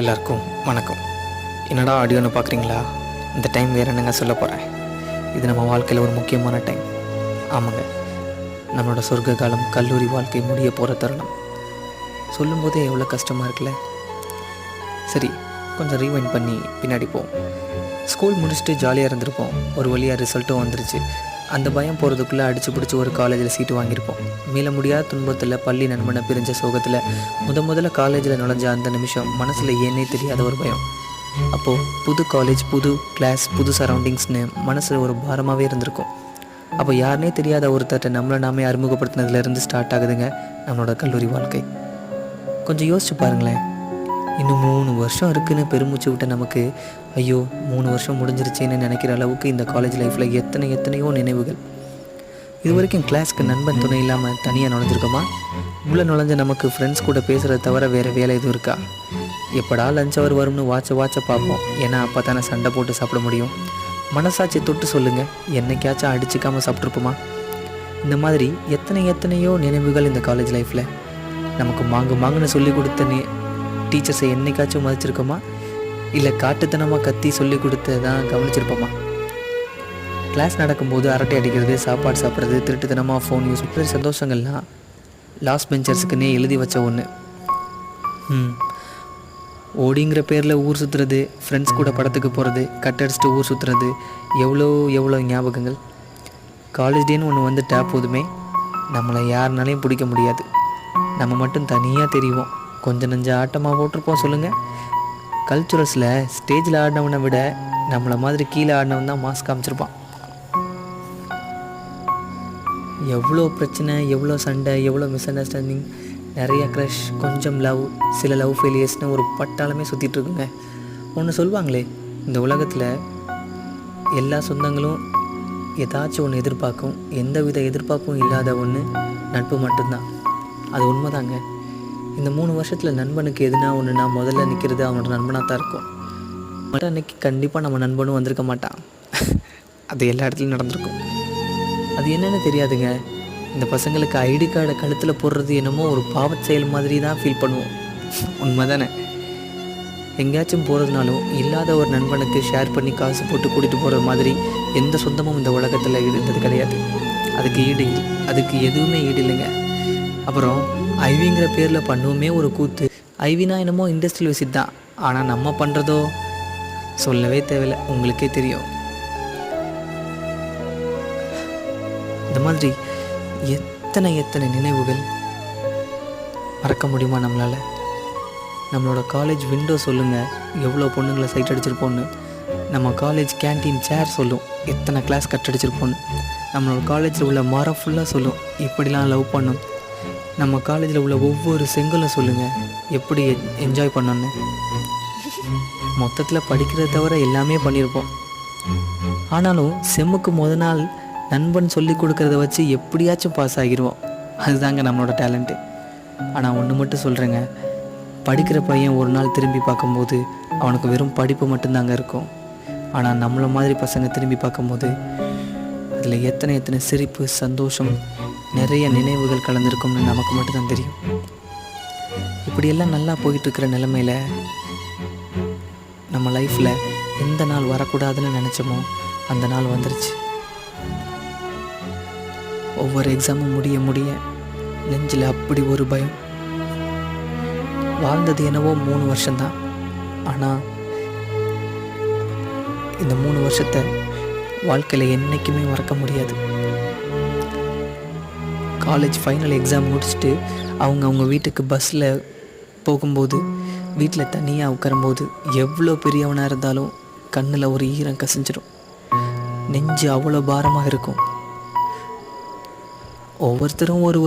எல்லாருக்கும் வணக்கம். என்னடா ஆடியோன்னு பார்க்குறீங்களா? இந்த டைம் வேறு என்னங்க சொல்ல போகிறேன். இது நம்ம வாழ்க்கையில் ஒரு முக்கியமான டைம். ஆமாங்க, நம்மளோட சொர்க்க காலம், கல்லூரி வாழ்க்கை முடிய போகிற தருணம். சொல்லும்போதே எவ்வளோ கஷ்டமாக இருக்குல்ல. சரி, கொஞ்சம் ரீவைண்ட் பண்ணி பின்னாடி போவோம். ஸ்கூல் முடிச்சுட்டு ஜாலியாக இருந்திருப்போம். ஒரு வழியாக ரிசல்ட்டும் வந்துருச்சு. அந்த பயம் போகிறதுக்குள்ளே அடித்து பிடிச்சி ஒரு காலேஜில் சீட்டு வாங்கியிருப்போம். மீள முடியாத துன்பத்தில், பள்ளி நண்பனை பிரிஞ்ச சோகத்தில், முதல்ல காலேஜில் நுழைஞ்ச அந்த நிமிஷம் மனசில் ஏனே தெரியாத ஒரு பயம். அப்போது புது காலேஜ், புது கிளாஸ், புது சரௌண்டிங்ஸ்னு மனசில் ஒரு பாரமாகவே இருந்திருக்கும். அப்போ யாருனே தெரியாத ஒருத்தர்கிட்ட நம்மளை நாமே அறிமுகப்படுத்தினதுலேருந்து ஸ்டார்ட் ஆகுதுங்க நம்மளோட கல்லூரி வாழ்க்கை. கொஞ்சம் யோசிச்சு பாருங்களேன். இன்னும் 3 வருஷம் இருக்குதுன்னு பெருமூச்சு விட்ட நமக்கு, ஐயோ 3 வருஷம் முடிஞ்சிருச்சேன்னு நினைக்கிற அளவுக்கு இந்த காலேஜ் லைஃப்பில் எத்தனையோ நினைவுகள். இது வரைக்கும் கிளாஸ்க்கு நண்பன் துணை இல்லாமல் தனியாக நுழைஞ்சிருக்கோமா? உள்ளே நுழைஞ்ச நமக்கு ஃப்ரெண்ட்ஸ் கூட பேசுகிறத தவிர வேறு வேலை எதுவும் இருக்கா? எப்படா லஞ்ச் அவர் வரும்னு வாட்ச பார்ப்போம். ஏன்னா அப்போ தானே சண்டை போட்டு சாப்பிட முடியும். மனசாட்சி தொட்டு சொல்லுங்கள், என்னைக்காச்சும் அடிச்சிக்காமல் சாப்பிட்ருப்போமா? இந்த மாதிரி எத்தனையோ நினைவுகள் இந்த காலேஜ் லைஃப்பில். நமக்கு மாங்குன்னு சொல்லி கொடுத்த டீச்சர்ஸை என்னைக்காச்சும் மதிச்சிருக்கோமா? இல்லை காட்டுத்தனமாக கத்தி சொல்லி கொடுத்ததான் கவனிச்சிருப்போமா? கிளாஸ் நடக்கும்போது அரட்டை அடிக்கிறது, சாப்பாடு சாப்பிட்றது, திருட்டுத்தனமாக ஃபோன் யூஸ் பண்ணுற சந்தோஷங்கள்லாம் லாஸ்ட் பெஞ்சர்ஸுக்குன்னே எழுதி வச்ச ஒன்று. ஓடிங்கிற பேரில் ஊர் சுற்றுறது, ஃப்ரெண்ட்ஸ் கூட படத்துக்கு போகிறது, கட்டடிச்சிட்டு ஊர் சுற்றுறது, எவ்வளோ ஞாபகங்கள். காலேஜ் டேன்னு ஒன்று வந்துட்டா போதுமே, நம்மளை யாருனாலையும் பிடிக்க முடியாது. நம்ம மட்டும் தனியாக தெரிவோம். கொஞ்சம் நஞ்ச ஆட்டமாக போட்டிருப்போம். சொல்லுங்கள், கல்ச்சுரல்ஸில் ஸ்டேஜில் ஆடினவனை விட நம்மளை மாதிரி கீழே ஆடினவன் தான் மாஸ்க் காமிச்சிருப்பான். எவ்வளோ பிரச்சனை, எவ்வளோ சண்டை, எவ்வளோ மிஸ் அண்டர்ஸ்டாண்டிங், நிறைய க்ரஷ், கொஞ்சம் லவ், சில லவ் ஃபெயிலியர்ஸ்னு ஒரு பட்டாளமே சுற்றிட்டுருக்குங்க. ஒன்று சொல்லுவாங்களே, இந்த உலகத்தில் எல்லா சொந்தங்களும் ஏதாச்சும் ஒன்று எதிர்பார்க்கும். எந்த வித எதிர்பார்ப்பும் இல்லாத ஒன்று நட்பு மட்டும்தான். அது உண்மைதாங்க. இந்த 3 வருஷத்தில் நண்பனுக்கு எதுனா ஒன்றுனா முதல்ல நிற்கிறது அவனோட நண்பனாக தான் இருக்கும். மட்டும் அன்றைக்கி கண்டிப்பாக நம்ம நண்பனும் வந்திருக்க மாட்டான். அது எல்லா இடத்துலையும் நடந்திருக்கும். அது என்னென்னு தெரியாதுங்க. இந்த பசங்களுக்கு ஐடி கார்டை கழுத்தில் போடுறது என்னமோ ஒரு பாவச் செயல் மாதிரி தான் ஃபீல் பண்ணுவோம். உண்மை தானே? எங்கேயாச்சும் போகிறதுனாலும் இல்லாத ஒரு நண்பனுக்கு ஷேர் பண்ணி காசு போட்டு கூட்டிகிட்டு போகிற மாதிரி எந்த சொந்தமும் இந்த உலகத்தில் இருந்தது கிடையாது. அதுக்கு எதுவுமே ஈடு இல்லைங்க. அப்புறம் ஐவிங்கிற பேரில் பண்ணுவோமே ஒரு கூத்து. ஐவினா என்னமோ இண்டஸ்ட்ரியல் விசிட் தான். ஆனால் நம்ம பண்ணுறதோ சொல்லவே தேவையில்லை, உங்களுக்கே தெரியும். இந்த மாதிரி எத்தனை நினைவுகள் மறக்க முடியுமா நம்மளால்? நம்மளோட காலேஜ் விண்டோ சொல்லுங்கள், எவ்வளோ பொண்ணுங்களை சைட் அடிச்சிருப்போன்னு. நம்ம காலேஜ் கேன்டீன் சேர் சொல்லும், எத்தனை கிளாஸ் கட் அடிச்சிருப்போன்னு. நம்மளோட காலேஜில் உள்ள மரம் ஃபுல்லாக சொல்லும், இப்படிலாம் லவ் பண்ணும். நம்ம காலேஜில் உள்ள ஒவ்வொரு செங்கலும் சொல்லுங்கள், எப்படி என்ஜாய் பண்ணோன்னு. மொத்தத்தில் படிக்கிறத தவிர எல்லாமே பண்ணியிருப்போம். ஆனாலும் செம்முக்கு நாள் நண்பன் சொல்லி கொடுக்குறத வச்சு எப்படியாச்சும் பாஸ் ஆகிடுவோம். அதுதாங்க நம்மளோட டேலண்ட்டு. ஆனால் ஒன்று மட்டும் சொல்கிறேங்க, படிக்கிற பையன் ஒரு நாள் திரும்பி பார்க்கும்போது அவனுக்கு வெறும் படிப்பு மட்டும்தாங்க இருக்கும். ஆனால் நம்மளை மாதிரி பசங்க திரும்பி பார்க்கும்போது அதில் எத்தனை சிரிப்பு, சந்தோஷம், நிறைய நினைவுகள் கலந்துருக்கும்னு நமக்கு மட்டும்தான் தெரியும். இப்படியெல்லாம் நல்லா போயிட்டுருக்கிற நிலைமையில் நம்ம லைஃப்பில் எந்த நாள் வரக்கூடாதுன்னு நினச்சோமோ அந்த நாள் வந்துருச்சு. ஒவ்வொரு எக்ஸாமும் முடிய நெஞ்சில் அப்படி ஒரு பயம். வாழ்ந்தது என்னவோ 3 வருஷம்தான். ஆனால் இந்த 3 வருஷத்தை வாழ்க்கையில் என்றைக்குமே மறக்க முடியாது. காலேஜ் ஃபைனல் எக்ஸாம் முடிச்சுட்டு அவங்க வீட்டுக்கு பஸ்ஸில் போகும்போது, வீட்டில் தனியாக உட்காரும்போது, எவ்வளோ பெரியவனாக இருந்தாலும் கண்ணில் ஒரு ஈரம் கசிஞ்சிடும். நெஞ்சு அவ்வளோ பாரமாக இருக்கும். ஒவ்வொருத்தரும் ஒரு